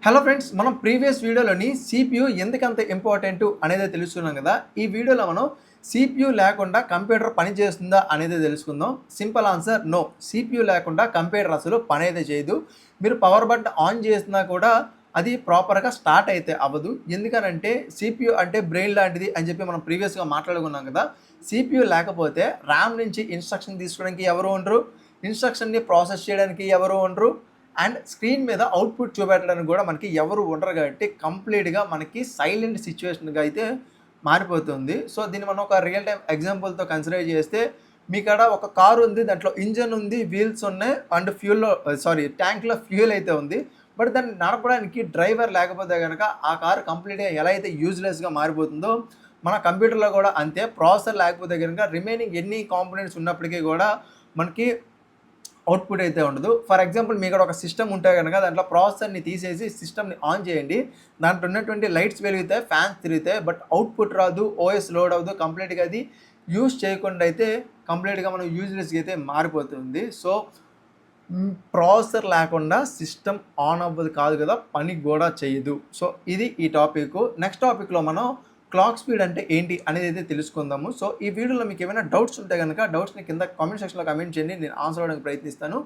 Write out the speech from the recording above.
Hello friends, మనం previous వీడియోలోని CPU ఎందుకంత ఇంపార్టెంట్ అనేది తెలుసుకున్నాం కదా. ఈ వీడియోలో మనం సిపియు లేకుండా కంప్యూటర్ పని చేస్తుందా అనేది తెలుసుకుందాం. Simple answer no. సిపియు లేకుండా కంప్యూటర్ అసలు పని అయితే చేయదు. మీరు పవర్ బటన్ ఆన్ చేసినా కూడా అది ప్రాపర్గా స్టార్ట్ అయితే అవ్వదు. ఎందుకనంటే సిపియు అంటే బ్రెయిన్ లాంటిది అని చెప్పి మనం ప్రీవియస్గా మాట్లాడుకున్నాం కదా. సిపియు లేకపోతే ర్యామ్ నుంచి ఇన్స్ట్రక్షన్ తీసుకోవడానికి ఎవరు ఉండరు, ఇన్స్ట్రక్షన్ని ప్రాసెస్ చేయడానికి ఎవరు ఉండరు, అండ్ స్క్రీన్ మీద అవుట్పుట్ చూపెట్టడానికి కూడా మనకి ఎవరు ఉండరు. కాబట్టి కంప్లీట్గా మనకి సైలెంట్ సిచ్యువేషన్గా అయితే మారిపోతుంది. సో దీన్ని మనం ఒక రియల్ టైం ఎగ్జాంపుల్తో కన్సిడర్ చేస్తే, మీకాడ ఒక కారు ఉంది, దాంట్లో ఇంజన్ ఉంది, వీల్స్ ఉన్నాయి, అండ్ ట్యాంక్లో ఫ్యూయల్ అయితే ఉంది. బట్ దాన్ని నడపడానికి డ్రైవర్ లేకపోతే కనుక ఆ కారు కంప్లీట్గా ఎలా అయితే యూజ్లెస్గా మారిపోతుందో, మన కంప్యూటర్లో కూడా అంతే. ప్రాసెసర్ లేకపోతే కనుక రిమైనింగ్ ఎన్ని కాంపోనెంట్స్ ఉన్నప్పటికీ కూడా మనకి అవుట్పుట్ అయితే ఉండదు. ఫర్ ఎగ్జాంపుల్, మీ ఇక్కడ ఒక సిస్టమ్ ఉంటే కనుక దాంట్లో ప్రాసెసర్ని తీసేసి సిస్టమ్ని ఆన్ చేయండి. దాంట్లో ఉన్నటువంటి లైట్స్ వెలుగుతాయి, ఫ్యాన్స్ తిరుగుతాయి, బట్ అవుట్పుట్ రాదు, ఓఎస్ లోడ్ అవ్వదు. కంప్లీట్గా అది యూజ్ చేయకుండా అయితే కంప్లీట్గా మనం యూజ్లెస్గా అయితే మారిపోతుంది. సో ప్రాసెసర్ లేకుండా సిస్టమ్ ఆన్ అవ్వదు కాదు కదా, పని కూడా చేయదు. సో ఇది ఈ టాపిక్. నెక్స్ట్ టాపిక్లో మనం క్లాక్ స్పీడ్ అంటే ఏంటి అనేది అయితే తెలుసుకుందాము. సో ఈ వీడియోలో మీకు ఏమైనా డౌట్స్ ఉంటే కనుక డౌట్స్ని కింద కామెంట్ సెక్షన్లో కామెంట్ చేయండి, నేను ఆన్సర్ అవ్వడానికి ప్రయత్నిస్తాను.